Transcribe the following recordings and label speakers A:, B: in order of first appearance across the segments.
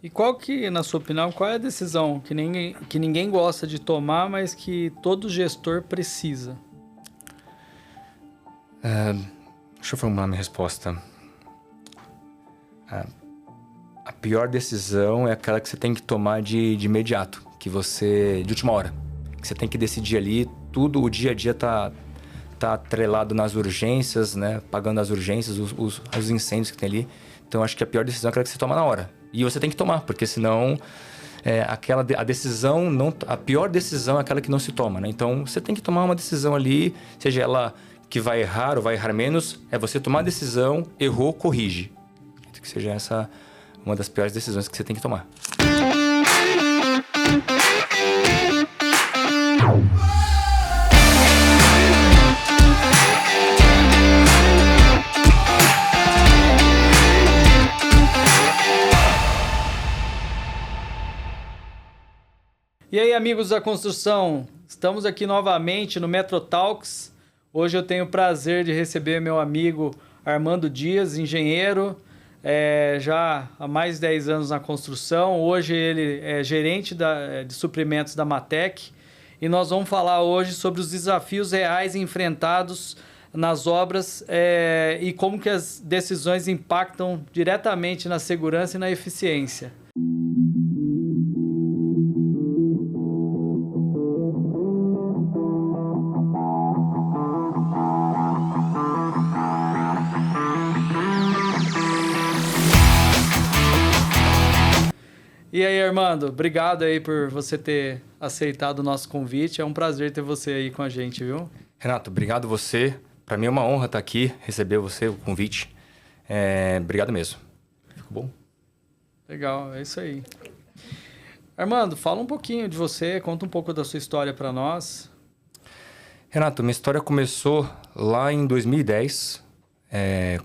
A: E qual que, na sua opinião, qual é a decisão que ninguém gosta de tomar, mas que todo gestor precisa?
B: Deixa eu formular minha resposta. A pior decisão é aquela que você tem que tomar de imediato, de última hora. Que você tem que decidir ali, tudo, o dia a dia tá atrelado nas urgências, né? Pagando as urgências, os incêndios que tem ali. Então, acho que a pior decisão é aquela que você toma na hora. E você tem que tomar, porque senão a pior decisão é aquela que não se toma, né? Então, você tem que tomar uma decisão ali, seja ela que vai errar ou vai errar menos, é você tomar a decisão, errou, corrige. Que seja essa uma das piores decisões que você tem que tomar.
A: E aí, amigos da construção, estamos aqui novamente no Metro Talks. Hoje eu tenho o prazer de receber meu amigo Armando Dias, engenheiro, já há mais de 10 anos na construção. Hoje ele é gerente de suprimentos da Matec. E nós vamos falar hoje sobre os desafios reais enfrentados nas obras e como que as decisões impactam diretamente na segurança e na eficiência. E aí, Armando, obrigado aí por você ter aceitado o nosso convite. É um prazer ter você aí com a gente, viu?
B: Renato, obrigado você. Para mim é uma honra estar aqui, receber você, o convite. Obrigado mesmo. Ficou bom?
A: Legal, é isso aí. Armando, fala um pouquinho de você, conta um pouco da sua história para nós.
B: Renato, minha história começou lá em 2010,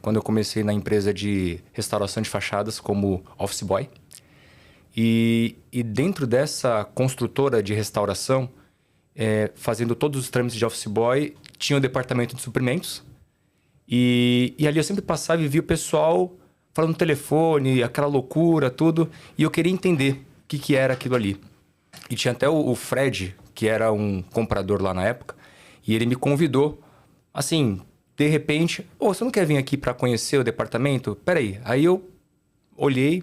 B: quando eu comecei na empresa de restauração de fachadas como office boy. E dentro dessa construtora de restauração, fazendo todos os trâmites de office boy, tinha o departamento de suprimentos. E ali eu sempre passava e via o pessoal falando no telefone, aquela loucura, tudo. E eu queria entender o que era aquilo ali. E tinha até o Fred, que era um comprador lá na época. E ele me convidou, assim, de repente... você não quer vir aqui para conhecer o departamento? Peraí. Aí eu olhei...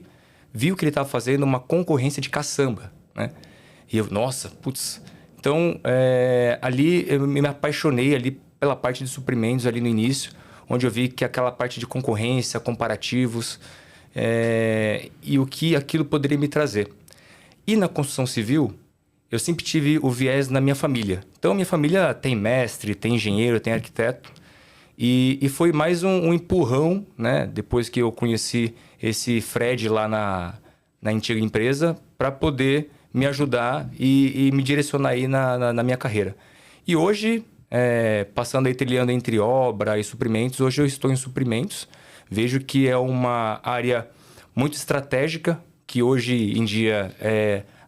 B: vi o que ele estava fazendo, uma concorrência de caçamba, né? E eu, nossa, putz. Então, ali eu me apaixonei ali pela parte de suprimentos ali no início, onde eu vi que aquela parte de concorrência, comparativos, e o que aquilo poderia me trazer. E na construção civil, eu sempre tive o viés na minha família. Então, minha família tem mestre, tem engenheiro, tem arquiteto. E foi mais um empurrão, né? Depois que eu conheci esse Fred lá na antiga empresa, para poder me ajudar e me direcionar aí na minha carreira. E hoje, passando aí, trilhando entre obra e suprimentos, hoje eu estou em suprimentos. Vejo que é uma área muito estratégica, que hoje em dia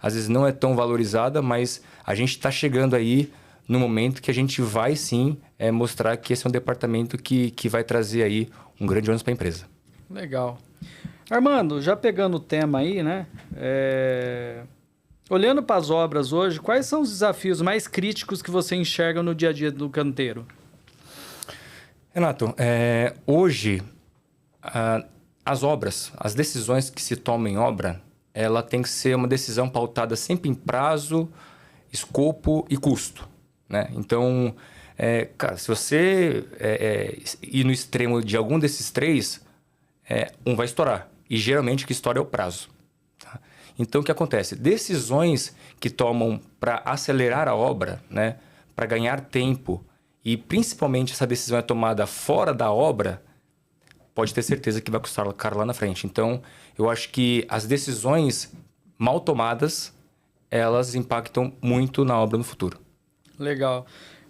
B: às vezes não é tão valorizada, mas a gente está chegando aí no momento que a gente vai sim mostrar que esse é um departamento que vai trazer aí um grande ônus para a empresa.
A: Legal. Armando, já pegando o tema aí, né? Olhando para as obras hoje, quais são os desafios mais críticos que você enxerga no dia a dia do canteiro?
B: Renato, hoje as obras, as decisões que se tomam em obra, ela tem que ser uma decisão pautada sempre em prazo, escopo e custo, né? Então, cara, se você ir no extremo de algum desses três, um vai estourar. E geralmente o que estoura é o prazo. Tá? Então, o que acontece? Decisões que tomam para acelerar a obra, né? Para ganhar tempo, e principalmente essa decisão é tomada fora da obra, pode ter certeza que vai custar caro lá na frente. Então, eu acho que as decisões mal tomadas, elas impactam muito na obra no futuro.
A: Legal.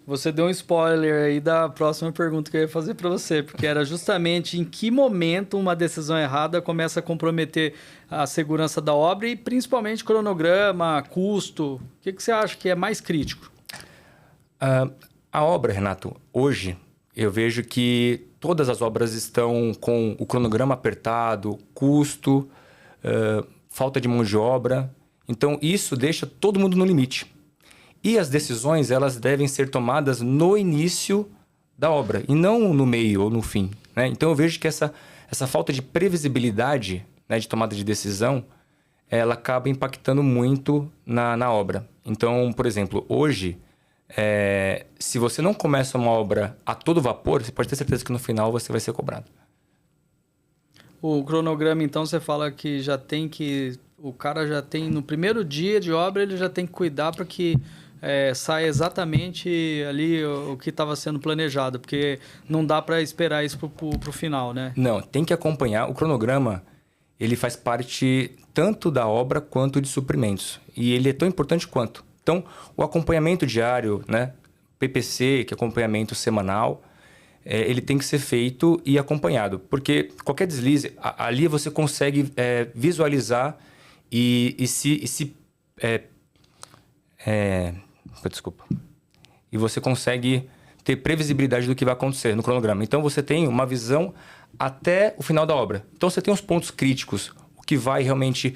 A: Você deu um spoiler aí da próxima pergunta que eu ia fazer para você, porque era justamente em que momento uma decisão errada começa a comprometer a segurança da obra e principalmente cronograma, custo. O que você acha que é mais crítico?
B: A obra, Renato, hoje eu vejo que todas as obras estão com o cronograma apertado, custo, falta de mão de obra. Então, isso deixa todo mundo no limite. E as decisões, elas devem ser tomadas no início da obra, e não no meio ou no fim, né? Então, eu vejo que essa falta de previsibilidade, né, de tomada de decisão, ela acaba impactando muito na obra. Então, por exemplo, hoje, se você não começa uma obra a todo vapor, você pode ter certeza que no final você vai ser cobrado.
A: O cronograma, então, você fala que o cara já tem, no primeiro dia de obra, ele já tem que cuidar para que saia exatamente ali o que estava sendo planejado, porque não dá para esperar isso para o final, né?
B: Não, tem que acompanhar. O cronograma, ele faz parte tanto da obra quanto de suprimentos. E ele é tão importante quanto. Então, o acompanhamento diário, né? PPC, que é acompanhamento semanal, ele tem que ser feito e acompanhado. Porque qualquer deslize, ali você consegue visualizar desculpa. E você consegue ter previsibilidade do que vai acontecer no cronograma. Então, você tem uma visão até o final da obra. Então, você tem os pontos críticos, o que vai realmente...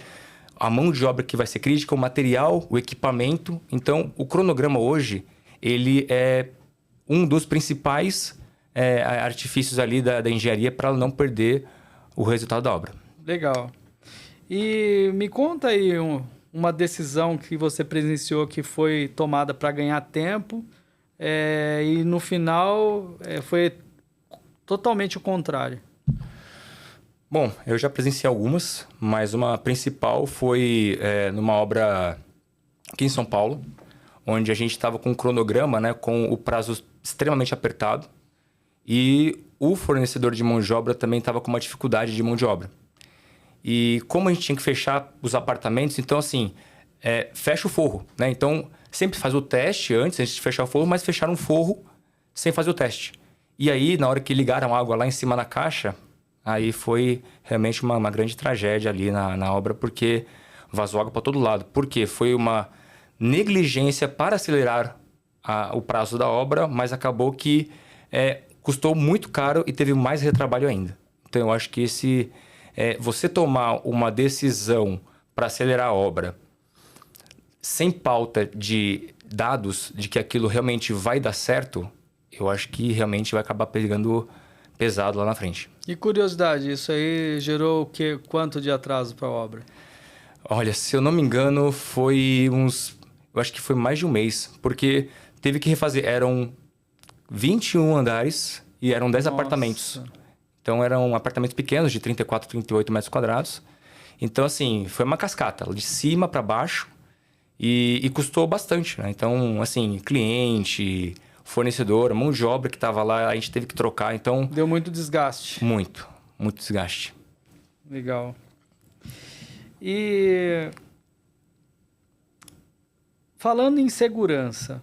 B: A mão de obra que vai ser crítica, o material, o equipamento. Então, o cronograma hoje, ele é um dos principais artifícios ali da engenharia para não perder o resultado da obra.
A: Legal. E me conta aí uma decisão que você presenciou que foi tomada para ganhar tempo e no final foi totalmente o contrário.
B: Bom, eu já presenciei algumas, mas uma principal foi numa obra aqui em São Paulo, onde a gente estava com um cronograma, né, com o prazo extremamente apertado e o fornecedor de mão de obra também estava com uma dificuldade de mão de obra. E como a gente tinha que fechar os apartamentos, então assim, fecha o forro, né? Então, sempre faz o teste antes de fechar o forro, mas fecharam o forro sem fazer o teste. E aí, na hora que ligaram água lá em cima na caixa, aí foi realmente uma grande tragédia ali na obra, porque vazou água para todo lado. Por quê? Foi uma negligência para acelerar o prazo da obra, mas acabou que custou muito caro e teve mais retrabalho ainda. Então, eu acho que você tomar uma decisão para acelerar a obra sem pauta de dados de que aquilo realmente vai dar certo, eu acho que realmente vai acabar pegando pesado lá na frente.
A: E curiosidade, isso aí gerou o quê? Quanto de atraso para a obra?
B: Olha, se eu não me engano, eu acho que foi mais de um mês, porque teve que refazer. Eram 21 andares e eram 10 apartamentos. Então, eram apartamentos pequenos, de 34, 38 metros quadrados. Então, assim, foi uma cascata, de cima para baixo, e custou bastante, né? Então, assim, cliente, fornecedor, mão de obra que estava lá, a gente teve que trocar, então...
A: Deu muito desgaste.
B: Muito desgaste.
A: Legal. E... falando em segurança,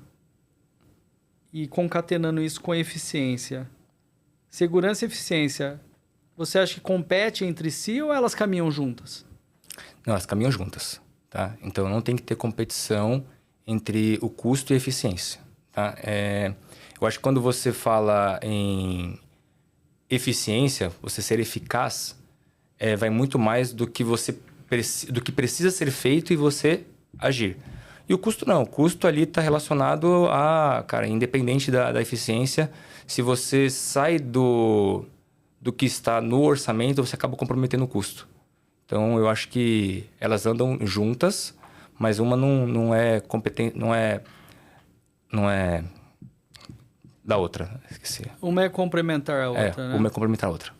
A: e concatenando isso com eficiência... Segurança e eficiência, você acha que compete entre si ou elas caminham juntas?
B: Não, elas caminham juntas, tá? Então, não tem que ter competição entre o custo e a eficiência, tá? Eu acho que quando você fala em eficiência, você ser eficaz, vai muito mais do que do que precisa ser feito e você agir. E o custo não. O custo ali está relacionado cara, independente da eficiência, se você sai do que está no orçamento, você acaba comprometendo o custo. Então, eu acho que elas andam juntas, mas uma não é competente, não é da outra. Esqueci.
A: Uma é complementar a outra, né?
B: Uma é complementar a outra.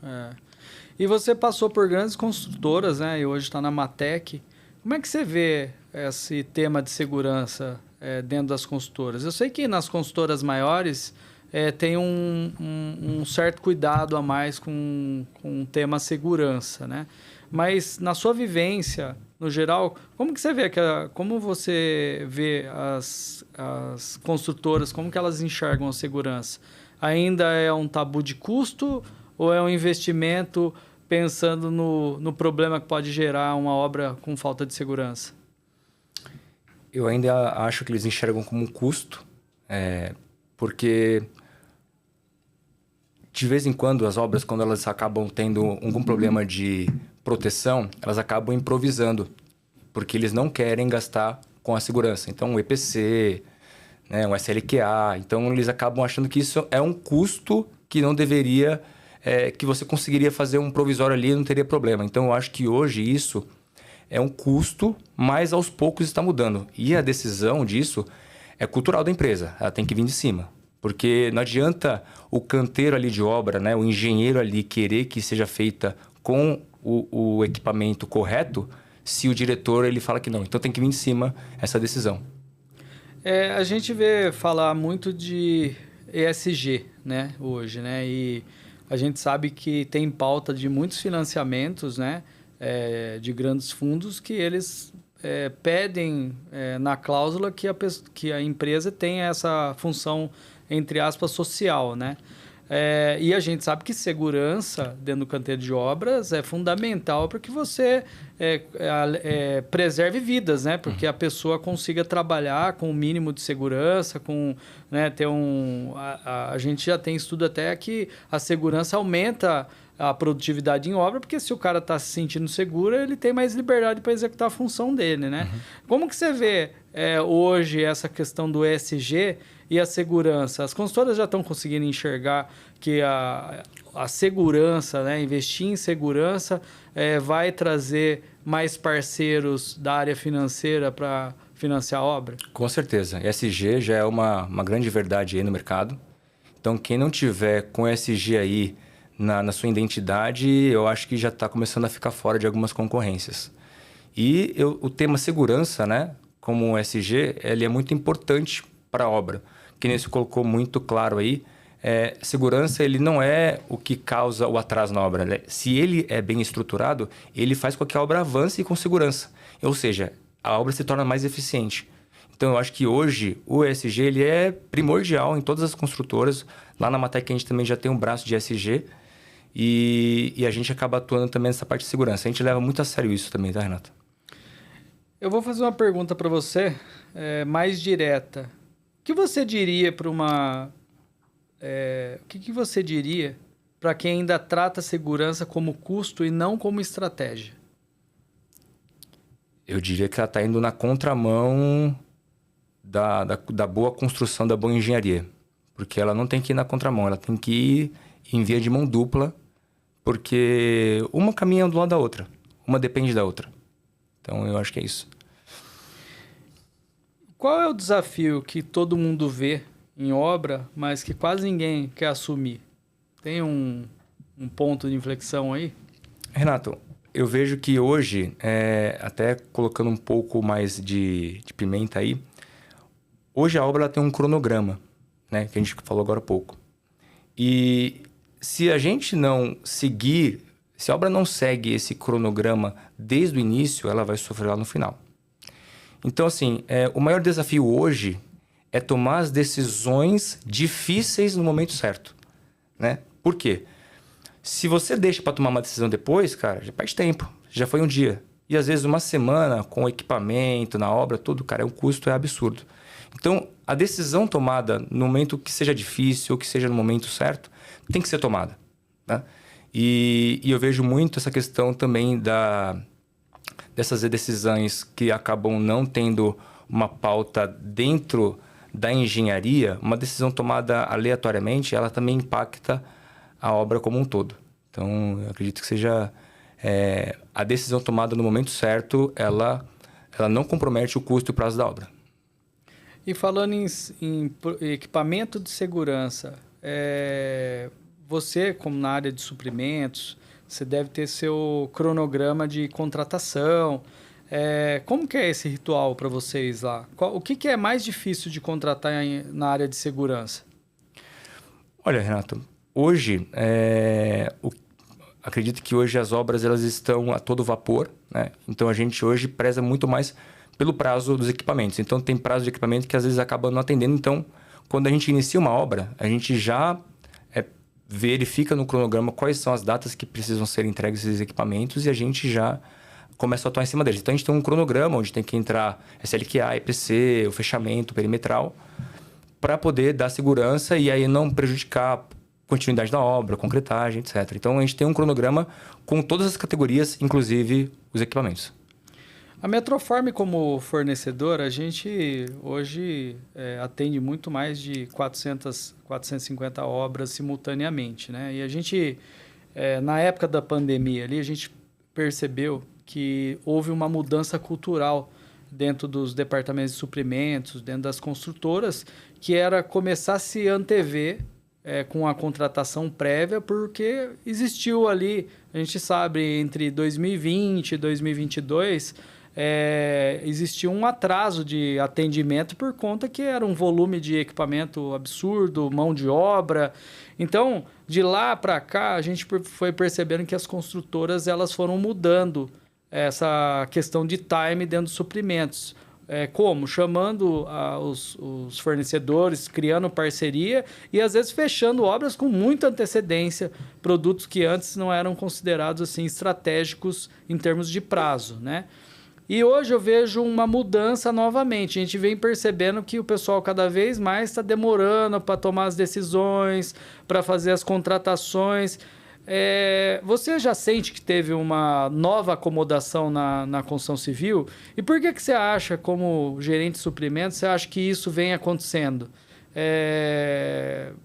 A: E você passou por grandes construtoras, né? E hoje está na Matec. Como é que você vê esse tema de segurança dentro das consultoras? Eu sei que nas consultoras maiores tem um certo cuidado a mais com o tema segurança, né? Mas na sua vivência, no geral, como você vê as construtoras, como que elas enxergam a segurança? Ainda é um tabu de custo ou é um investimento pensando no problema que pode gerar uma obra com falta de segurança?
B: Eu ainda acho que eles enxergam como um custo, porque de vez em quando as obras, quando elas acabam tendo algum problema de proteção, elas acabam improvisando. porque eles não querem gastar com a segurança. Então, o EPC, né, o SLQA, então eles acabam achando que isso é um custo que não deveria, que você conseguiria fazer um provisório ali e não teria problema. Então, eu acho que hoje isso é um custo, mas aos poucos está mudando. E a decisão disso é cultural da empresa, ela tem que vir de cima. Porque não adianta o canteiro ali de obra, né, o engenheiro ali querer que seja feita com o equipamento correto, se o diretor ele fala que não. Então tem que vir de cima essa decisão.
A: A gente vê falar muito de ESG, né, hoje, né? E a gente sabe que tem pauta de muitos financiamentos, né, de grandes fundos que eles pedem na cláusula que a empresa tenha essa função, entre aspas, social, né? E a gente sabe que segurança dentro do canteiro de obras é fundamental para que você preserve vidas, né? Porque a pessoa consiga trabalhar com o mínimo de segurança, né, ter a gente já tem estudo até que a segurança aumenta a produtividade em obra, porque se o cara está se sentindo seguro, ele tem mais liberdade para executar a função dele, né? Como que você vê hoje essa questão do ESG e a segurança? As consultoras já estão conseguindo enxergar que a segurança, né, investir em segurança vai trazer mais parceiros da área financeira para financiar a obra?
B: Com certeza. ESG já é uma grande verdade aí no mercado. Então, quem não tiver com ESG aí na sua identidade, eu acho que já está começando a ficar fora de algumas concorrências. E o tema segurança, né, como o ESG, ele é muito importante para a obra. Que nem você colocou muito claro aí, segurança ele não é o que causa o atraso na obra, né? Se ele é bem estruturado, ele faz com que a obra avance com segurança. Ou seja, a obra se torna mais eficiente. Então, eu acho que hoje o ESG ele é primordial em todas as construtoras. Lá na Matec a gente também já tem um braço de ESG e a gente acaba atuando também nessa parte de segurança. A gente leva muito a sério isso também, tá, Renato?
A: Eu vou fazer uma pergunta para você, mais direta. O que você diria para o que você diria para quem ainda trata a segurança como custo e não como estratégia?
B: Eu diria que ela está indo na contramão da boa construção, da boa engenharia. Porque ela não tem que ir na contramão, ela tem que ir em via de mão dupla, porque uma caminha do lado da outra, uma depende da outra. Então, eu acho que é isso.
A: Qual é o desafio que todo mundo vê em obra, mas que quase ninguém quer assumir? Tem um ponto de inflexão aí?
B: Renato, eu vejo que hoje, até colocando um pouco mais de pimenta aí, hoje a obra ela tem um cronograma, né, que a gente falou agora há pouco. E se a gente não seguir, se a obra não segue esse cronograma desde o início, ela vai sofrer lá no final. Então, assim, o maior desafio hoje é tomar as decisões difíceis no momento certo, né? Por quê? Se você deixa para tomar uma decisão depois, cara, já perde tempo, já foi um dia. E às vezes uma semana com o equipamento, na obra, tudo, cara, o custo é absurdo. Então, a decisão tomada no momento que seja difícil ou que seja no momento certo, tem que ser tomada, né? E eu vejo muito essa questão também dessas decisões que acabam não tendo uma pauta dentro da engenharia, uma decisão tomada aleatoriamente, ela também impacta a obra como um todo. Então, eu acredito que seja a decisão tomada no momento certo, ela não compromete o custo e o prazo da obra.
A: E falando em equipamento de segurança, você, como na área de suprimentos, você deve ter seu cronograma de contratação. Como que é esse ritual para vocês lá? O que é mais difícil de contratar na área de segurança?
B: Olha, Renato, hoje, acredito que hoje as obras elas estão a todo vapor, né? Então, a gente hoje preza muito mais pelo prazo dos equipamentos. Então, tem prazo de equipamento que às vezes acaba não atendendo. Então, quando a gente inicia uma obra, a gente já verifica no cronograma quais são as datas que precisam ser entregues esses equipamentos e a gente já começa a atuar em cima deles. Então, a gente tem um cronograma onde tem que entrar SLQA, EPC, o fechamento perimetral, para poder dar segurança e aí não prejudicar a continuidade da obra, concretagem, etc. Então, a gente tem um cronograma com todas as categorias, inclusive os equipamentos.
A: A Metroform como fornecedora, a gente hoje atende muito mais de 450 obras simultaneamente, né? E a gente, na época da pandemia ali, a gente percebeu que houve uma mudança cultural dentro dos departamentos de suprimentos, dentro das construtoras, que era começar a se antever com a contratação prévia, porque existiu ali, a gente sabe, entre 2020 e 2022, existia um atraso de atendimento por conta que era um volume de equipamento absurdo, mão de obra. Então, de lá para cá, a gente foi percebendo que as construtoras elas foram mudando essa questão de time dentro dos suprimentos. Como? Chamando os fornecedores, criando parceria e às vezes fechando obras com muita antecedência, produtos que antes não eram considerados assim estratégicos em termos de prazo, né? E hoje eu vejo uma mudança novamente. A gente vem percebendo que o pessoal cada vez mais está demorando para tomar as decisões, para fazer as contratações. Você já sente que teve uma nova acomodação na construção civil? E por que você acha, como gerente de suprimentos, você acha que isso vem acontecendo?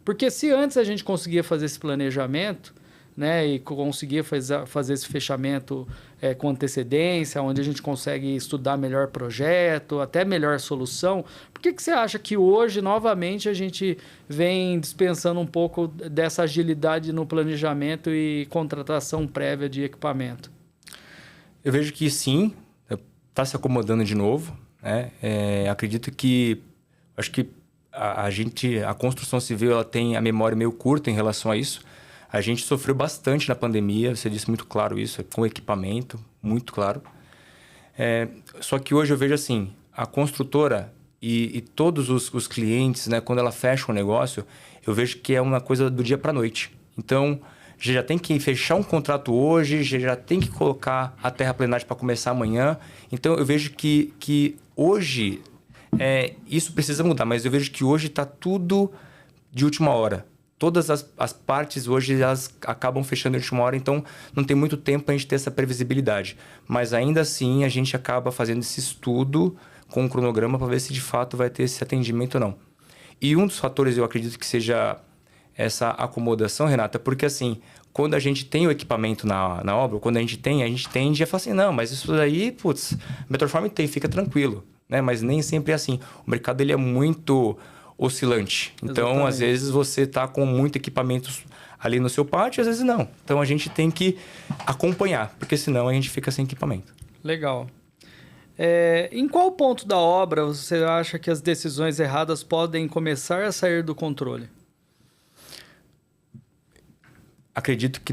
A: Porque se antes a gente conseguia fazer esse planejamento, né, e conseguia fazer esse fechamento com antecedência, onde a gente consegue estudar melhor projeto, até melhor solução. Por que você acha que hoje, novamente, a gente vem dispensando um pouco dessa agilidade no planejamento e contratação prévia de equipamento?
B: Eu vejo que sim, está se acomodando de novo, né? Acredito que, acho que a construção civil ela tem a memória meio curta em relação a isso. A gente sofreu bastante na pandemia, você disse muito claro isso, com equipamento, muito claro. Só que hoje eu vejo assim, a construtora e todos os clientes, né, quando ela fecha um negócio, eu vejo que é uma coisa do dia para a noite. Então, já tem que fechar um contrato hoje, já tem que colocar a terraplenagem para começar amanhã. Então, eu vejo que hoje, isso precisa mudar, mas eu vejo que hoje está tudo de última hora. Todas as partes hoje elas acabam fechando de última hora, então não tem muito tempo para a gente ter essa previsibilidade. Mas ainda assim a gente acaba fazendo esse estudo com um cronograma para ver se de fato vai ter esse atendimento ou não. E um dos fatores eu acredito que seja essa acomodação, Renata, porque assim, quando a gente tem o equipamento na obra, quando a gente tende a falar assim, não, mas isso daí, putz, Metroform tem, fica tranquilo, né? Mas nem sempre é assim. O mercado ele é muito oscilante. Então, exatamente. Às vezes você está com muito equipamento ali no seu pátio, às vezes não. Então, a gente tem que acompanhar, porque senão a gente fica sem equipamento.
A: Legal. Em qual ponto da obra você acha que as decisões erradas podem começar a sair do controle?
B: Acredito que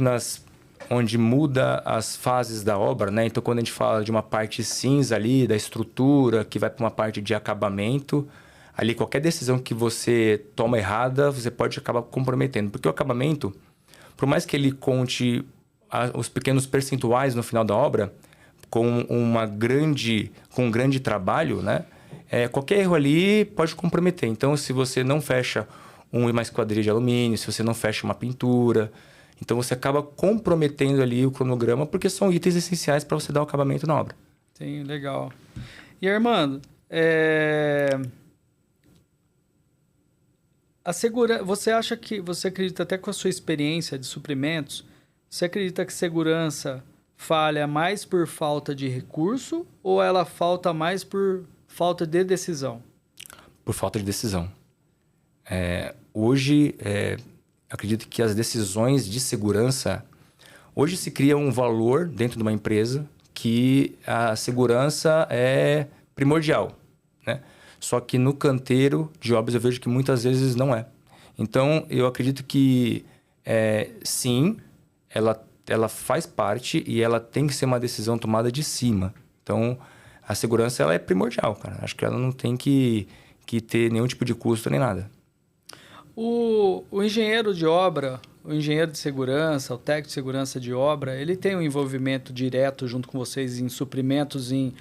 B: onde muda as fases da obra, né? Então, quando a gente fala de uma parte cinza ali, da estrutura, que vai para uma parte de acabamento, ali, qualquer decisão que você toma errada, você pode acabar comprometendo. Porque o acabamento, por mais que ele conte os pequenos percentuais no final da obra, com um grande trabalho, né? Qualquer erro ali pode comprometer. Então, se você não fecha uma esquadria de alumínio, se você não fecha uma pintura, então você acaba comprometendo ali o cronograma, porque são itens essenciais para você dar o acabamento na obra.
A: Sim, legal. E, Armando, você acha que, você acredita até com a sua experiência de suprimentos, você acredita que segurança falha mais por falta de recurso ou ela falta mais por falta de decisão?
B: Por falta de decisão. Hoje, acredito que as decisões de segurança... Hoje se cria um valor dentro de uma empresa que a segurança é primordial, né? Só que no canteiro de obras eu vejo que muitas vezes não é. Então, eu acredito que, sim, ela faz parte e ela tem que ser uma decisão tomada de cima. Então, a segurança ela é primordial, cara. Acho que ela não tem que ter nenhum tipo de custo nem nada.
A: O engenheiro de obra, o engenheiro de segurança, o técnico de segurança de obra, ele tem um envolvimento direto junto com vocês em suprimentos, em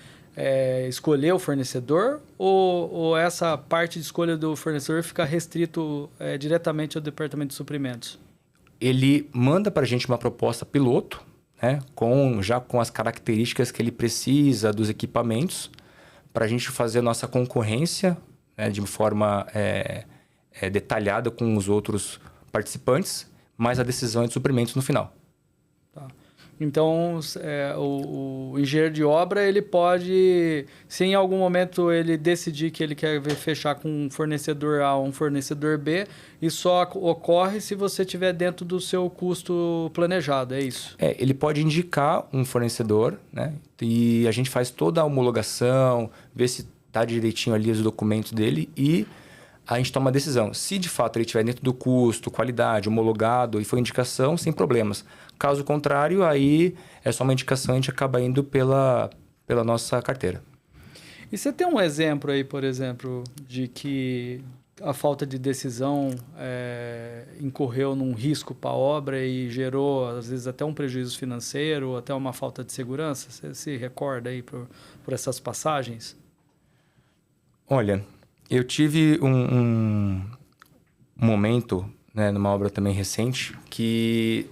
A: escolher o fornecedor, ou essa parte de escolha do fornecedor fica restrito diretamente ao departamento de suprimentos?
B: Ele manda para a gente uma proposta piloto, né? Já com as características que ele precisa dos equipamentos, para a gente fazer a nossa concorrência, né, de forma detalhada com os outros participantes, mas a decisão é de suprimentos no final.
A: Tá. Então, o engenheiro de obra, ele pode, se em algum momento ele decidir que ele quer fechar com um fornecedor A ou um fornecedor B, isso só ocorre se você estiver dentro do seu custo planejado, é isso?
B: Ele pode indicar um fornecedor, né? E a gente faz toda a homologação, vê se está direitinho ali os documentos dele e a gente toma a decisão. Se de fato ele estiver dentro do custo, qualidade, homologado e for indicação, sem problemas. Caso contrário, aí é só uma indicação e a gente acaba indo pela nossa carteira.
A: E você tem um exemplo aí, por exemplo, de que a falta de decisão incorreu num risco para a obra e gerou, às vezes, até um prejuízo financeiro, até uma falta de segurança? Você se recorda aí por essas passagens?
B: Olha, eu tive um momento, né, numa obra também recente, que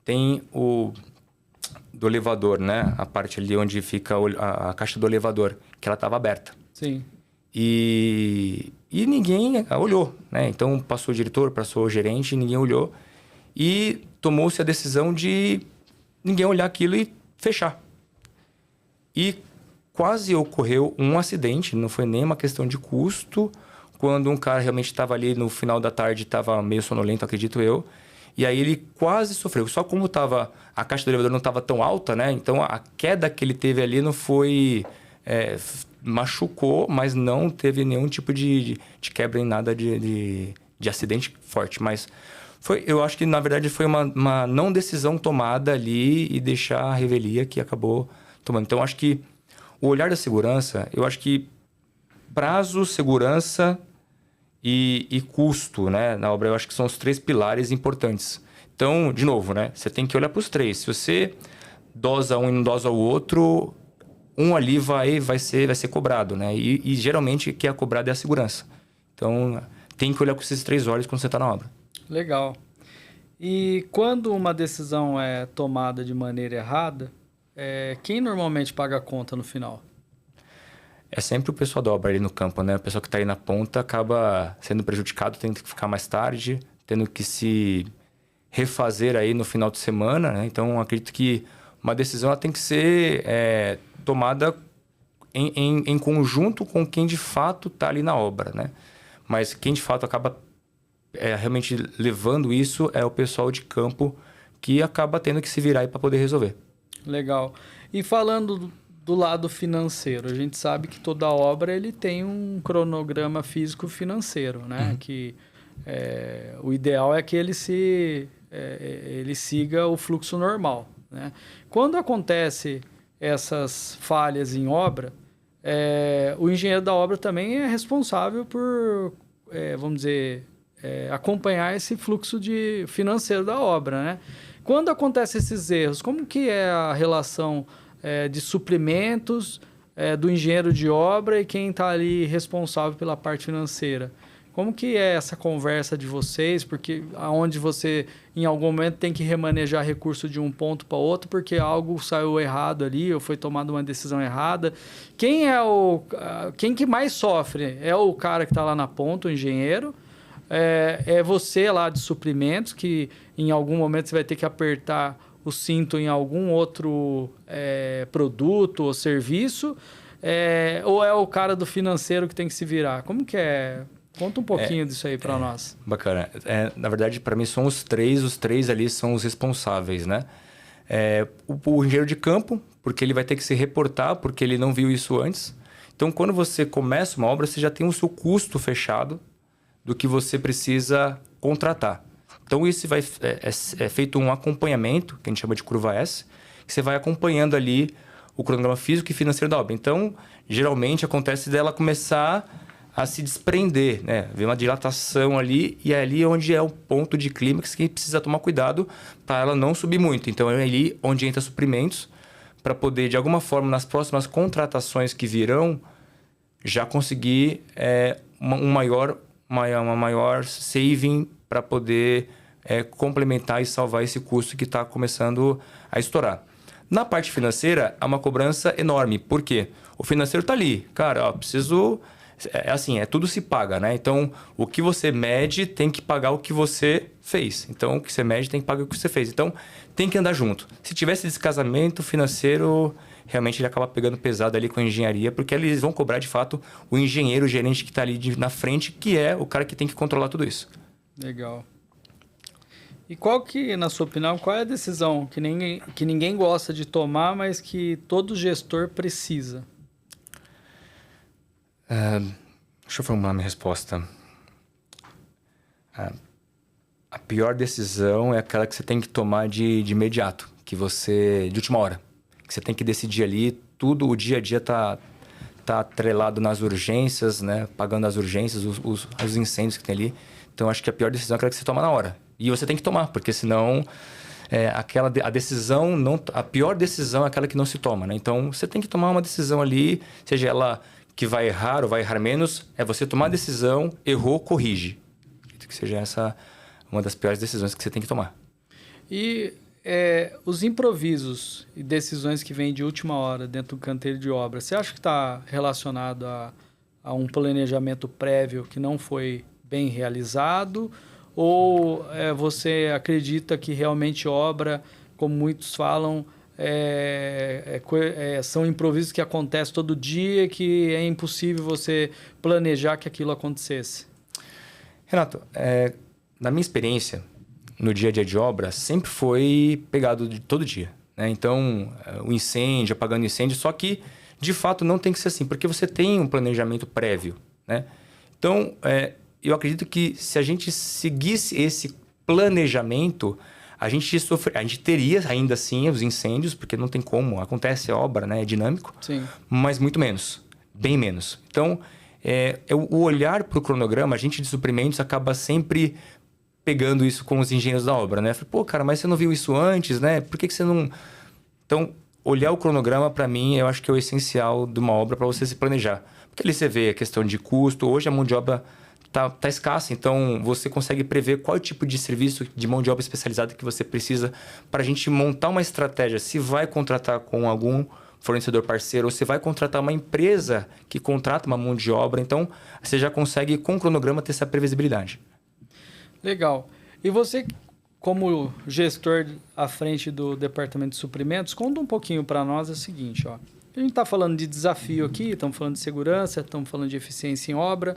B: tem do elevador, né? A parte ali onde fica a caixa do elevador, que ela estava aberta.
A: Sim.
B: E ninguém olhou, né? Então passou o diretor, passou o gerente, ninguém olhou. E tomou-se a decisão de ninguém olhar aquilo e fechar. E quase ocorreu um acidente, não foi nem uma questão de custo, quando um cara realmente estava ali no final da tarde, estava meio sonolento, acredito eu. E aí ele quase sofreu. Só como a caixa do elevador não estava tão alta, né? Então a queda que ele teve ali não foi... machucou, mas não teve nenhum tipo de quebra em nada de acidente forte. Mas eu acho que na verdade foi uma não decisão tomada ali e deixar a revelia que acabou tomando. Então acho que o olhar da segurança, eu acho que prazo, segurança e custo, né, na obra, eu acho que são os 3 pilares importantes. Então, de novo, né, você tem que olhar para os 3. Se você dosa um e não dosa o outro, um ali vai ser cobrado, né? E geralmente o que é cobrado é a segurança. Então, tem que olhar com esses 3 olhos quando você está na obra.
A: Legal. E quando uma decisão é tomada de maneira errada, quem normalmente paga a conta no final?
B: É sempre o pessoal da obra ali no campo, né? O pessoal que está aí na ponta acaba sendo prejudicado, tendo que ficar mais tarde, tendo que se refazer aí no final de semana, né? Então, acredito que uma decisão ela tem que ser tomada em conjunto com quem de fato está ali na obra, né? Mas quem de fato acaba realmente levando isso é o pessoal de campo que acaba tendo que se virar aí para poder resolver.
A: Legal. E falando do lado financeiro, a gente sabe que toda obra ele tem um cronograma físico-financeiro, né? Uhum. Que o ideal é que ele siga o fluxo normal, né? Quando acontece essas falhas em obra, o engenheiro da obra também é responsável por, vamos dizer, acompanhar esse fluxo financeiro da obra, né? Quando acontecem esses erros, como que é a relação de suprimentos do engenheiro de obra e quem está ali responsável pela parte financeira? Como que é essa conversa de vocês? Porque aonde você, em algum momento, tem que remanejar recurso de um ponto para outro porque algo saiu errado ali ou foi tomada uma decisão errada. Quem que mais sofre? É o cara que está lá na ponta, o engenheiro? É você lá de suprimentos que em algum momento você vai ter que apertar o cinto em algum outro produto ou serviço? Ou é o cara do financeiro que tem que se virar? Como que é? Conta um pouquinho disso aí para nós.
B: Bacana. Na verdade, para mim, são os três ali são os responsáveis, né? O engenheiro de campo, porque ele vai ter que se reportar, porque ele não viu isso antes. Então, quando você começa uma obra, você já tem o seu custo fechado do que você precisa contratar. Então, isso é feito um acompanhamento, que a gente chama de curva S, que você vai acompanhando ali o cronograma físico e financeiro da obra. Então, geralmente, acontece dela começar a se desprender, né? Vem uma dilatação ali e é ali onde é o ponto de clímax que precisa tomar cuidado para ela não subir muito. Então, é ali onde entra suprimentos para poder, de alguma forma, nas próximas contratações que virão, já conseguir uma maior saving para poder complementar e salvar esse custo que está começando a estourar. Na parte financeira, há uma cobrança enorme. Por quê? O financeiro está ali. Cara, preciso... tudo se paga, né? Então, o que você mede tem que pagar o que você fez. Então, o que você mede tem que pagar o que você fez. Então, tem que andar junto. Se tivesse descasamento financeiro, realmente ele acaba pegando pesado ali com a engenharia, porque eles vão cobrar, de fato, o engenheiro, o gerente que está ali na frente, que é o cara que tem que controlar tudo isso.
A: Legal. E qual que, na sua opinião, qual é a decisão que ninguém gosta de tomar, mas que todo gestor precisa?
B: Deixa eu formular minha resposta. A pior decisão é aquela que você tem que tomar de imediato, de última hora. Que você tem que decidir ali, tudo, o dia a dia tá atrelado nas urgências, né? Pagando as urgências, os incêndios que tem ali. Então, acho que a pior decisão é aquela que você toma na hora. E você tem que tomar, porque senão a pior decisão é aquela que não se toma, né? Então, você tem que tomar uma decisão ali, seja ela que vai errar ou vai errar menos, é você tomar a decisão, errou, corrige. Que seja essa uma das piores decisões que você tem que tomar.
A: E os improvisos e decisões que vêm de última hora dentro do canteiro de obra, você acha que está relacionado a um planejamento prévio que não foi bem realizado? Ou você acredita que realmente obra, como muitos falam, são improvisos que acontecem todo dia, que é impossível você planejar que aquilo acontecesse?
B: Renato, na minha experiência, no dia a dia de obra, sempre foi pegado de todo dia, né? Então, o incêndio, apagando incêndio, só que, de fato, não tem que ser assim, porque você tem um planejamento prévio, né? Então, eu acredito que se a gente seguisse esse planejamento, a gente teria ainda assim os incêndios, porque não tem como, acontece a obra, né? É dinâmico,
A: sim,
B: mas muito menos, bem menos. Então, o olhar para o cronograma, a gente de suprimentos acaba sempre pegando isso com os engenheiros da obra, né? Falei, pô, cara, mas você não viu isso antes, né? Por que você não... Então, olhar o cronograma, para mim, eu acho que é o essencial de uma obra para você se planejar. Porque ali você vê a questão de custo, hoje a mão de obra tá escassa, então você consegue prever qual tipo de serviço de mão de obra especializada que você precisa para a gente montar uma estratégia. Se vai contratar com algum fornecedor parceiro ou se vai contratar uma empresa que contrata uma mão de obra, então você já consegue, com o cronograma, ter essa previsibilidade.
A: Legal. E você, como gestor à frente do departamento de suprimentos, conta um pouquinho para nós o seguinte, ó. A gente está falando de desafio aqui, estamos falando de segurança, estamos falando de eficiência em obra.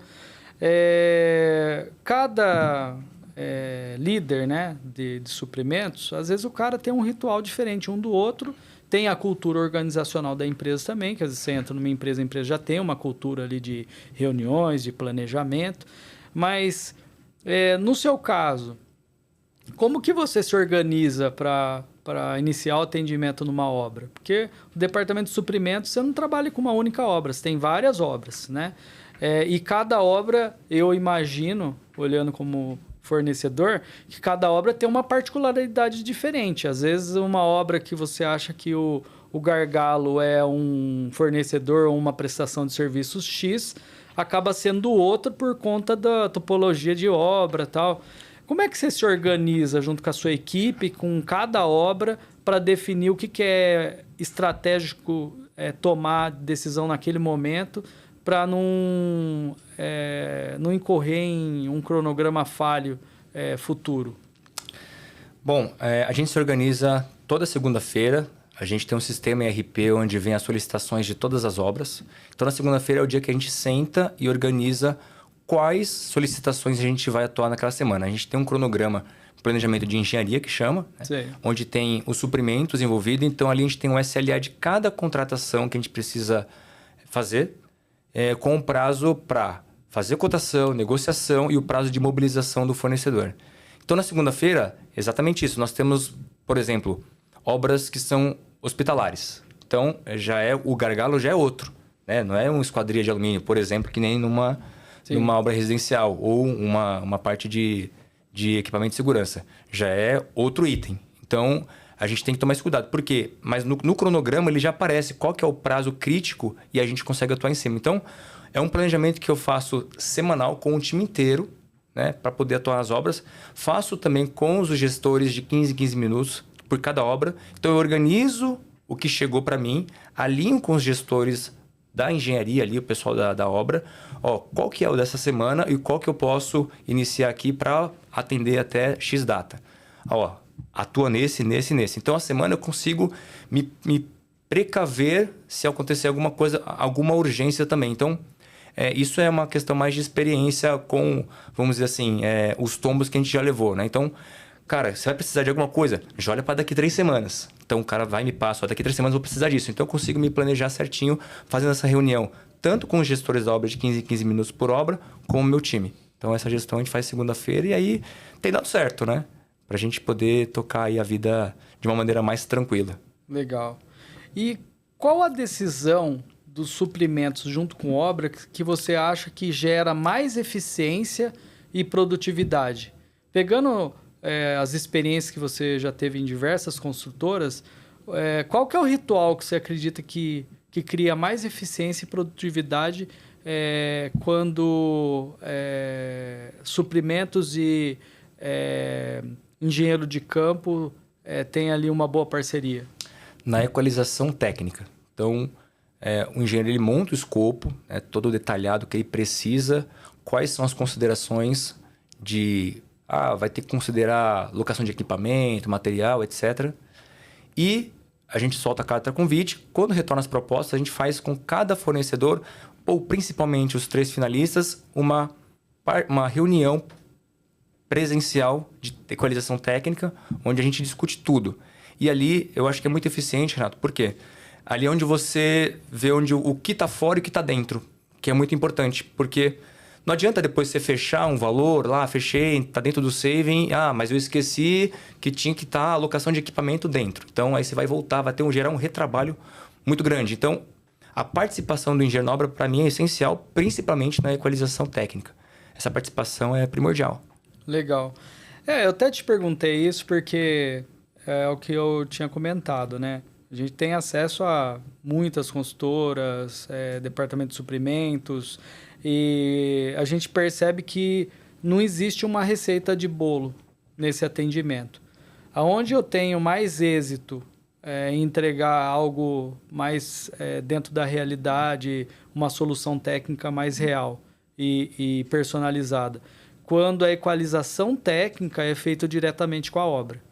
A: Cada líder, né, de suprimentos, às vezes o cara tem um ritual diferente um do outro, tem a cultura organizacional da empresa também, que às vezes você entra numa empresa, a empresa já tem uma cultura ali de reuniões, de planejamento, mas no seu caso, como que você se organiza para iniciar o atendimento numa obra? Porque o departamento de suprimentos, você não trabalha com uma única obra, você tem várias obras, né? E cada obra, eu imagino, olhando como fornecedor, que cada obra tem uma particularidade diferente. Às vezes, uma obra que você acha que o gargalo é um fornecedor ou uma prestação de serviços X, acaba sendo outro por conta da topologia de obra e tal. Como é que você se organiza junto com a sua equipe, com cada obra, para definir o que é estratégico tomar decisão naquele momento, para não incorrer em um cronograma falho futuro?
B: Bom, a gente se organiza toda segunda-feira. A gente tem um sistema ERP onde vem as solicitações de todas as obras. Então, na segunda-feira é o dia que a gente senta e organiza quais solicitações a gente vai atuar naquela semana. A gente tem um cronograma, planejamento de engenharia, que chama, né? Onde tem os suprimentos envolvidos. Então, ali a gente tem um SLA de cada contratação que a gente precisa fazer, com um prazo para fazer cotação, negociação e o prazo de mobilização do fornecedor. Então, na segunda-feira, exatamente isso. Nós temos, por exemplo, obras que são hospitalares. Então, o gargalo já é outro, né? Não é uma esquadria de alumínio, por exemplo, que nem numa obra residencial ou uma parte de equipamento de segurança. Já é outro item. Então, a gente tem que tomar esse cuidado. Por quê? Mas no cronograma ele já aparece qual que é o prazo crítico e a gente consegue atuar em cima. Então, é um planejamento que eu faço semanal com o time inteiro, né, para poder atuar nas obras. Faço também com os gestores de 15 em 15 minutos por cada obra. Então, eu organizo o que chegou para mim, alinho com os gestores da engenharia ali, o pessoal da obra. Ó, qual que é o dessa semana e qual que eu posso iniciar aqui para atender até X data. Ó, atua nesse. Então, a semana eu consigo me precaver se acontecer alguma coisa, alguma urgência também. Então, isso é uma questão mais de experiência com, vamos dizer assim, os tombos que a gente já levou, né? Então, cara, você vai precisar de alguma coisa, já olha para daqui 3 semanas. Então, o cara vai e me passa, daqui 3 semanas eu vou precisar disso. Então, eu consigo me planejar certinho fazendo essa reunião, tanto com os gestores da obra de 15 em 15 minutos por obra, como o meu time. Então, essa gestão a gente faz segunda-feira e aí tem dado certo, né? Pra gente poder tocar aí a vida de uma maneira mais tranquila.
A: Legal. E qual a decisão dos suprimentos junto com obra que você acha que gera mais eficiência e produtividade? Pegando as experiências que você já teve em diversas construtoras, qual que é o ritual que você acredita que cria mais eficiência e produtividade quando suprimentos e engenheiro de campo tem ali uma boa parceria?
B: Na equalização técnica. Então, o engenheiro ele monta o escopo, todo detalhado que ele precisa, quais são as considerações de... vai ter que considerar locação de equipamento, material, etc. E a gente solta a carta convite. Quando retorna as propostas, a gente faz com cada fornecedor, ou principalmente os 3 finalistas, uma reunião presencial de equalização técnica, onde a gente discute tudo. E ali eu acho que é muito eficiente, Renato. Por quê? Ali é onde você vê o que está fora e o que está dentro, que é muito importante. Porque não adianta depois você fechar um valor, fechei, está dentro do saving, mas eu esqueci que tinha que estar a alocação de equipamento dentro. Então, aí você vai voltar, vai gerar um retrabalho muito grande. Então, a participação do engenheiro na obra, para mim, é essencial, principalmente na equalização técnica. Essa participação é primordial.
A: Legal. Eu até te perguntei isso porque é o que eu tinha comentado, né? A gente tem acesso a muitas consultoras, departamento de suprimentos, e a gente percebe que não existe uma receita de bolo nesse atendimento. Aonde eu tenho mais êxito em entregar algo mais dentro da realidade, uma solução técnica mais real e personalizada, quando a equalização técnica é feita diretamente com a obra.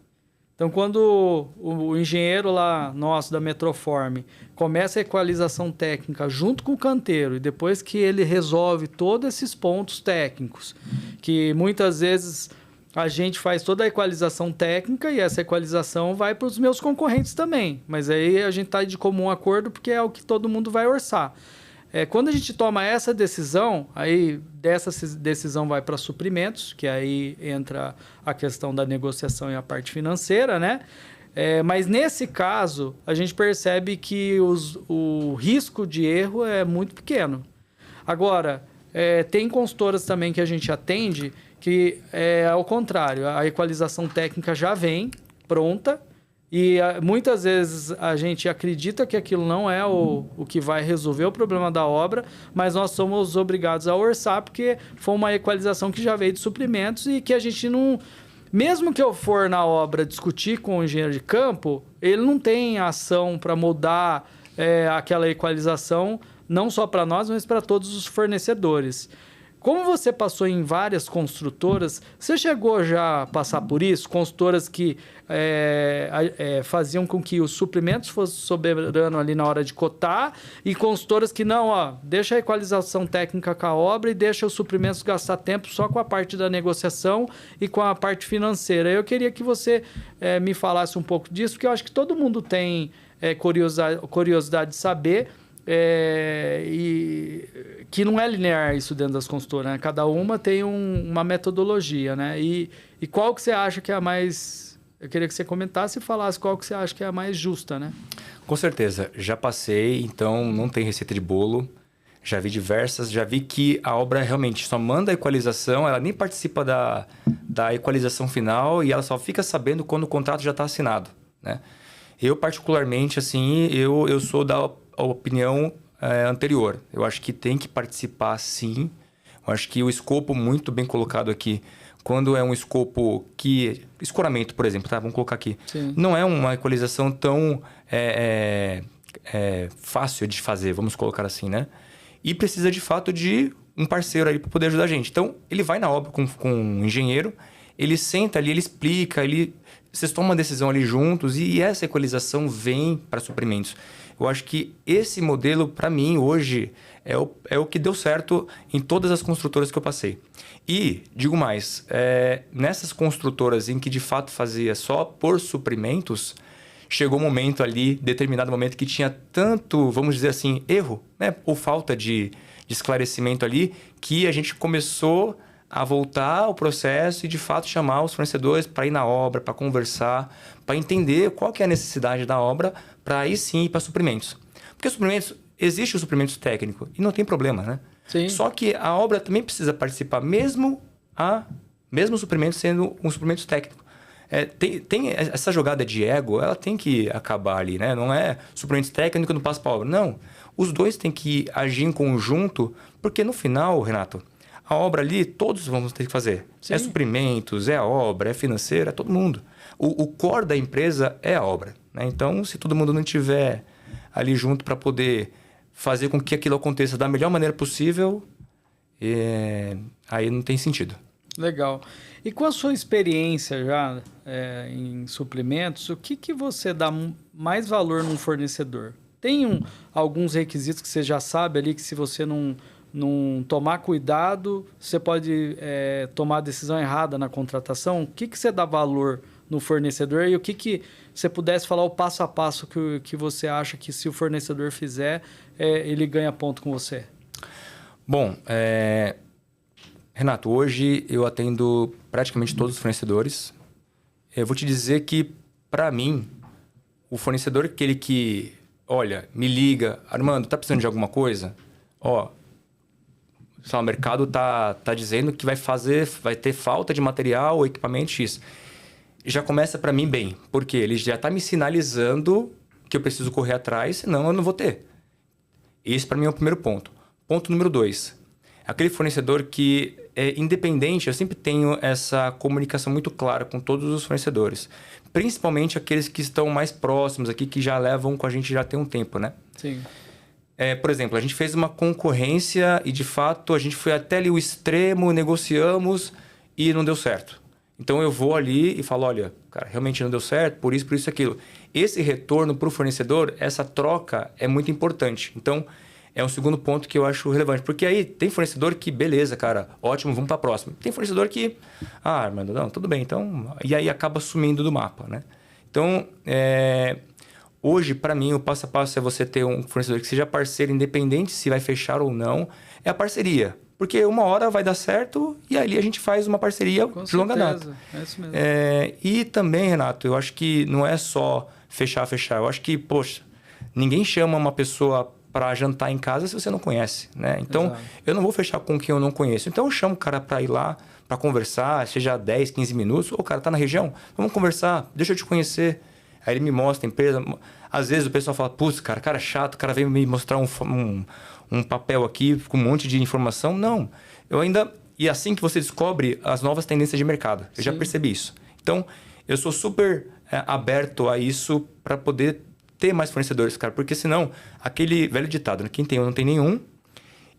A: Então, quando o engenheiro lá nosso da Metroform começa a equalização técnica junto com o canteiro, e depois que ele resolve todos esses pontos técnicos, que muitas vezes a gente faz toda a equalização técnica e essa equalização vai para os meus concorrentes também, mas aí a gente está de comum acordo porque é o que todo mundo vai orçar. Quando a gente toma essa decisão, aí dessa decisão vai para suprimentos, que aí entra a questão da negociação e a parte financeira, né? Mas nesse caso, a gente percebe que o risco de erro é muito pequeno. Agora, tem consultoras também que a gente atende que é ao contrário, a equalização técnica já vem pronta, e muitas vezes a gente acredita que aquilo não é o que vai resolver o problema da obra, mas nós somos obrigados a orçar porque foi uma equalização que já veio de suprimentos e que a gente não... Mesmo que eu for na obra discutir com o engenheiro de campo, ele não tem ação para mudar aquela equalização, não só para nós, mas para todos os fornecedores. Como você passou em várias construtoras, você chegou já a passar por isso? Construtoras que faziam com que os suprimentos fossem soberanos ali na hora de cotar e construtoras que não, deixa a equalização técnica com a obra e deixa os suprimentos gastar tempo só com a parte da negociação e com a parte financeira. Eu queria que você me falasse um pouco disso, porque eu acho que todo mundo tem curiosidade de saber. E que não é linear isso dentro das consultoras, né? Cada uma tem uma metodologia, né? E qual que você acha que é a mais... Eu queria que você comentasse e falasse qual que você acha que é a mais justa, né?
B: Com certeza. Já passei, então não tem receita de bolo. Já vi diversas. Já vi que a obra realmente só manda a equalização, ela nem participa da equalização final e ela só fica sabendo quando o contrato já está assinado, né? Eu, particularmente, assim, eu sou da opinião anterior. Eu acho que tem que participar, sim. Eu acho que o escopo muito bem colocado aqui, quando é um escopo que... Escoramento, por exemplo, tá? Vamos colocar aqui.
A: Sim.
B: Não é uma equalização tão fácil de fazer, vamos colocar assim, né? E precisa, de fato, de um parceiro aí para poder ajudar a gente. Então, ele vai na obra com um engenheiro, ele senta ali, ele explica, vocês tomam uma decisão ali juntos e essa equalização vem para suprimentos. Eu acho que esse modelo, para mim, hoje, é o que deu certo em todas as construtoras que eu passei. E, digo mais, nessas construtoras em que de fato fazia só por suprimentos, chegou um momento ali, determinado momento, que tinha tanto, vamos dizer assim, erro, né? Ou falta de esclarecimento ali, que a gente começou a voltar ao processo e de fato chamar os fornecedores para ir na obra, para conversar, para entender qual que é a necessidade da obra, para aí sim ir para suprimentos. Porque suprimentos, existe o suprimento técnico e não tem problema, né?
A: Sim.
B: Só que a obra também precisa participar, mesmo o suprimento sendo um suprimento técnico. Tem essa jogada de ego, ela tem que acabar ali, né? Não é suprimento técnico não passa para a obra. Não. Os dois têm que agir em conjunto, porque no final, Renato, a obra ali todos vamos ter que fazer. Sim. É suprimentos, é a obra, é financeira, é todo mundo. O core da empresa é a obra, né? Então, se todo mundo não estiver ali junto para poder fazer com que aquilo aconteça da melhor maneira possível, aí não tem sentido.
A: Legal. E com a sua experiência já em suprimentos, o que você dá mais valor num fornecedor? Tem alguns requisitos que você já sabe ali que se você não tomar cuidado, você pode tomar a decisão errada na contratação? O que você dá valor no fornecedor e o que você pudesse falar o passo a passo que você acha que se o fornecedor fizer, ele ganha ponto com você?
B: Bom, Renato, hoje eu atendo praticamente todos os fornecedores. Eu vou te dizer que, para mim, o fornecedor aquele que, olha, me liga, Armando, tá precisando de alguma coisa? Ó, o mercado tá dizendo que vai ter falta de material ou equipamento X. Já começa para mim bem, porque ele já está me sinalizando que eu preciso correr atrás, senão eu não vou ter. Esse para mim é o primeiro ponto. Ponto número 2. Aquele fornecedor que é independente, eu sempre tenho essa comunicação muito clara com todos os fornecedores. Principalmente aqueles que estão mais próximos aqui, que já levam com a gente já tem um tempo, né?
A: Sim.
B: Por exemplo, a gente fez uma concorrência e, de fato, a gente foi até ali o extremo, negociamos e não deu certo. Então, eu vou ali e falo, olha, cara, realmente não deu certo, por isso, aquilo. Esse retorno para o fornecedor, essa troca é muito importante. Então, é um segundo ponto que eu acho relevante. Porque aí tem fornecedor que, beleza, cara, ótimo, vamos para a próxima. Tem fornecedor que, Armando, não, tudo bem, então... E aí acaba sumindo do mapa, né? Então, hoje, para mim, o passo a passo é você ter um fornecedor que seja parceiro, independente se vai fechar ou não, é a parceria. Porque uma hora vai dar certo e ali a gente faz uma parceria de longa data.
A: É isso mesmo.
B: E também, Renato, eu acho que não é só fechar. Eu acho que, poxa, ninguém chama uma pessoa para jantar em casa se você não conhece, né? Então, exato, eu não vou fechar com quem eu não conheço. Então, eu chamo o cara para ir lá, para conversar, seja 10, 15 minutos. Ô, cara, tá na região? Vamos conversar, deixa eu te conhecer. Aí ele me mostra a empresa. Às vezes o pessoal fala, putz, cara chato, o cara veio me mostrar um papel aqui com um monte de informação. Não, eu ainda... E assim que você descobre as novas tendências de mercado. Eu já percebi isso. Então, eu sou super aberto a isso para poder ter mais fornecedores, cara. Porque senão, aquele velho ditado, né? Quem tem um não tem nenhum.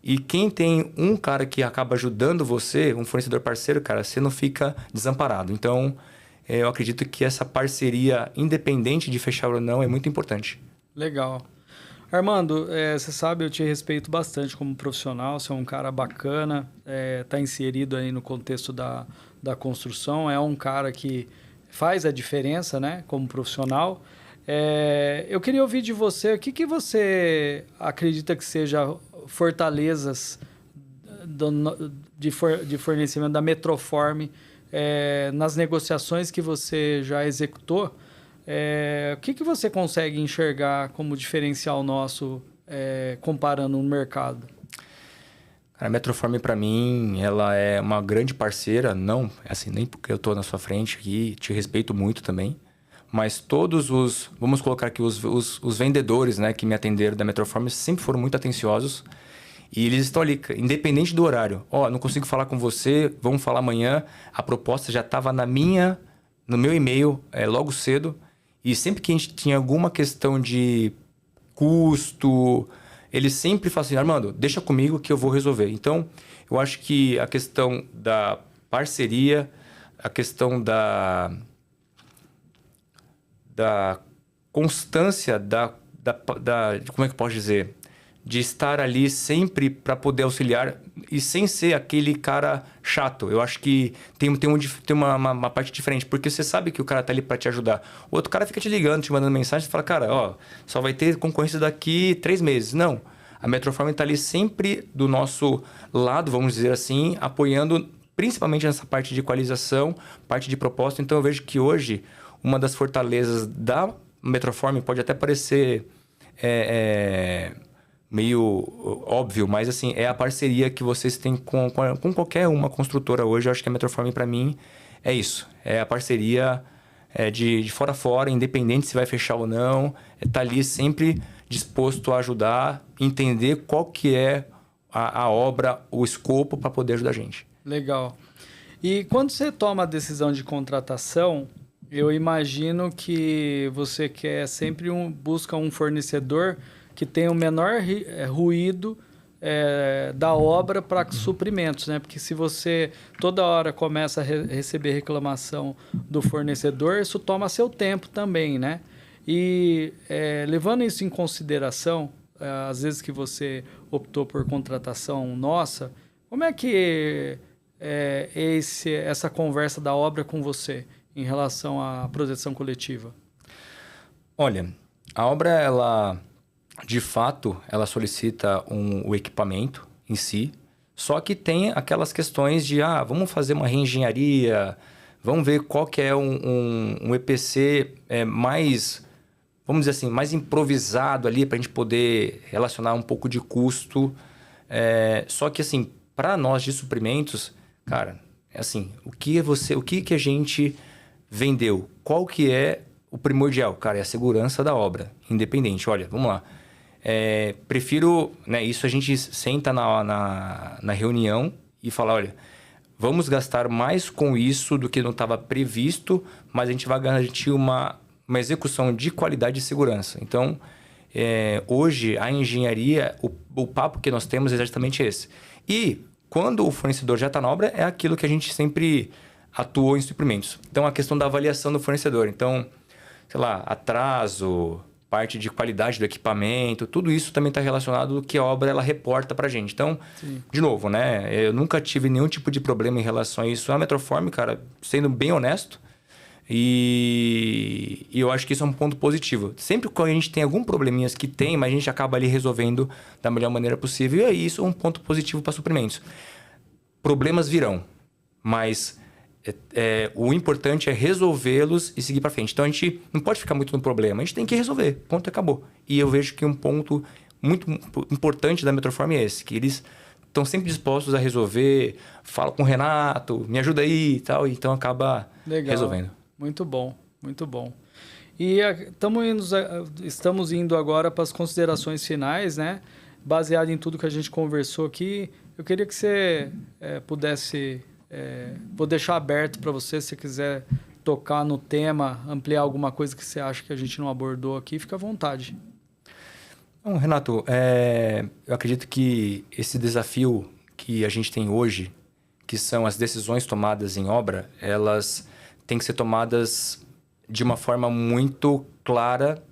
B: E quem tem um cara que acaba ajudando você, um fornecedor parceiro, cara, você não fica desamparado. Então, eu acredito que essa parceria, independente de fechar ou não, é muito importante.
A: Legal. Armando, você sabe, eu te respeito bastante como profissional, você é um cara bacana, está inserido aí no contexto da construção, é um cara que faz a diferença, né, como profissional. Eu queria ouvir de você, o que você acredita que seja fortalezas de fornecimento da Metroform nas negociações que você já executou? O que você consegue enxergar como diferencial nosso comparando no mercado?
B: A Metroform, para mim, ela é uma grande parceira, não assim, nem porque eu estou na sua frente aqui, te respeito muito também, mas todos vamos colocar aqui, os vendedores, né, que me atenderam da Metroform sempre foram muito atenciosos E eles estão ali, independente do horário. Ó, não consigo falar com você, vamos falar amanhã. A proposta já estava no meu e-mail, logo cedo. E sempre que a gente tinha alguma questão de custo, eles sempre falam assim, Armando, deixa comigo que eu vou resolver. Então, eu acho que a questão da parceria, a questão da constância, como é que eu posso dizer? De estar ali sempre para poder auxiliar e sem ser aquele cara chato. Eu acho que tem uma parte diferente, porque você sabe que o cara tá ali para te ajudar. O outro cara fica te ligando, te mandando mensagem, e fala, cara, ó, só vai ter concorrência daqui 3 meses. Não. A Metroform tá ali sempre do nosso lado, vamos dizer assim, apoiando principalmente nessa parte de equalização, parte de proposta. Então eu vejo que hoje uma das fortalezas da Metroform pode até parecer meio óbvio, mas assim, é a parceria que vocês têm com qualquer uma construtora hoje. Eu acho que a Metroform, para mim, é isso. É a parceria de fora a fora, independente se vai fechar ou não. Tá ali sempre disposto a ajudar, entender qual que é a obra, o escopo para poder ajudar a gente.
A: Legal. E quando você toma a decisão de contratação, eu imagino que você quer sempre busca um fornecedor que tenha o menor ruído da obra para suprimentos, né? Porque se você toda hora começa a receber reclamação do fornecedor, isso toma seu tempo também, né? E levando isso em consideração, às vezes que você optou por contratação nossa, como é que essa conversa da obra com você em relação à proteção coletiva?
B: Olha, a obra, ela... De fato, ela solicita o equipamento em si, só que tem aquelas questões de, vamos fazer uma reengenharia, vamos ver qual que é um EPC mais, vamos dizer assim, mais improvisado ali para a gente poder relacionar um pouco de custo. Só que assim, para nós de suprimentos, cara, assim, o que a gente vendeu? Qual que é o primordial? Cara, é a segurança da obra, independente. Olha, vamos lá. Prefiro, né, isso a gente senta na reunião e fala, olha, vamos gastar mais com isso do que não estava previsto, mas a gente vai garantir uma execução de qualidade e segurança. Então, hoje, a engenharia, o papo que nós temos é exatamente esse. E, quando o fornecedor já está na obra, é aquilo que a gente sempre atuou em suprimentos. Então, a questão da avaliação do fornecedor. Então, sei lá, atraso... parte de qualidade do equipamento, tudo isso também está relacionado ao que a obra ela reporta para a gente. Então, sim, de novo, né? Eu nunca tive nenhum tipo de problema em relação a isso. A Metroform, cara, sendo bem honesto, e eu acho que isso é um ponto positivo. Sempre quando a gente tem algum probleminhas que tem, mas a gente acaba ali resolvendo da melhor maneira possível, e aí isso é um ponto positivo para suprimentos. Problemas virão, mas... o importante é resolvê-los e seguir para frente. Então, a gente não pode ficar muito no problema. A gente tem que resolver. Ponto, acabou. E eu vejo que um ponto muito importante da Metroform é esse. Que eles estão sempre dispostos a resolver. Fala com o Renato, me ajuda aí e tal. Então, acaba resolvendo.
A: Muito bom, muito bom. E estamos indo agora para as considerações finais, né? Baseado em tudo que a gente conversou aqui, eu queria que você pudesse... vou deixar aberto para você, se quiser tocar no tema, ampliar alguma coisa que você acha que a gente não abordou aqui, fica à vontade.
B: Bom, Renato, eu acredito que esse desafio que a gente tem hoje, que são as decisões tomadas em obra, elas têm que ser tomadas de uma forma muito clara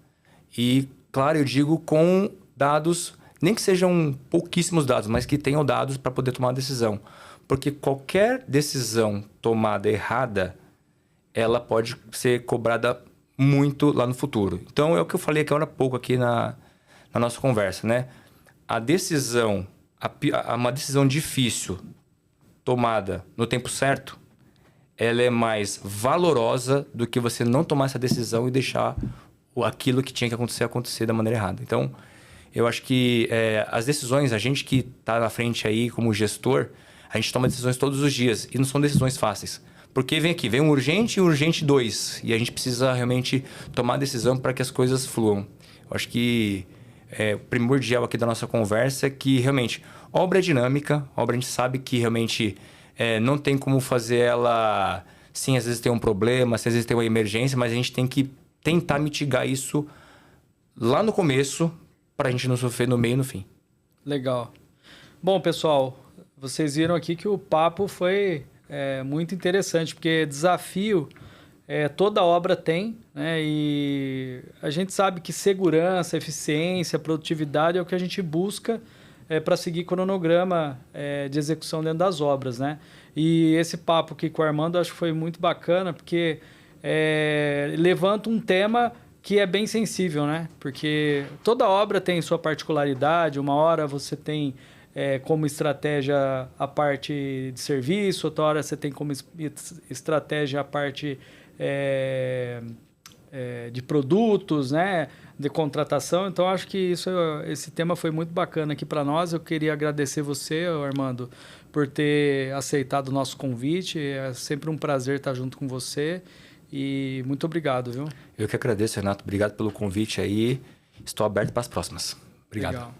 B: e, claro, eu digo com dados, nem que sejam pouquíssimos dados, mas que tenham dados para poder tomar uma decisão. Porque qualquer decisão tomada errada, ela pode ser cobrada muito lá no futuro. Então, é o que eu falei aqui agora há pouco aqui na nossa conversa, né? A decisão, uma decisão difícil tomada no tempo certo, ela é mais valorosa do que você não tomar essa decisão e deixar aquilo que tinha que acontecer da maneira errada. Então, eu acho que as decisões, a gente que está na frente aí como gestor... A gente toma decisões todos os dias e não são decisões fáceis. Porque vem um urgente e um urgente 2. E a gente precisa realmente tomar decisão para que as coisas fluam. Eu acho que primordial aqui da nossa conversa é que realmente obra é dinâmica, obra a gente sabe que realmente não tem como fazer ela... Sim, às vezes tem um problema, às vezes tem uma emergência, mas a gente tem que tentar mitigar isso lá no começo para a gente não sofrer no meio e no fim.
A: Legal. Bom, pessoal, vocês viram aqui que o papo foi muito interessante, porque desafio toda obra tem, né? E a gente sabe que segurança, eficiência, produtividade é o que a gente busca para seguir cronograma de execução dentro das obras, né? E esse papo aqui com o Armando eu acho que foi muito bacana, porque levanta um tema que é bem sensível, né? Porque toda obra tem sua particularidade. Uma hora você tem como estratégia a parte de serviço, outra hora você tem como estratégia a parte de produtos, né? De contratação. Então, acho que esse tema foi muito bacana aqui para nós. Eu queria agradecer você, Armando, por ter aceitado o nosso convite. É sempre um prazer estar junto com você. E muito obrigado, viu?
B: Eu que agradeço, Renato. Obrigado pelo convite aí. Estou aberto para as próximas. Obrigado.
A: Legal.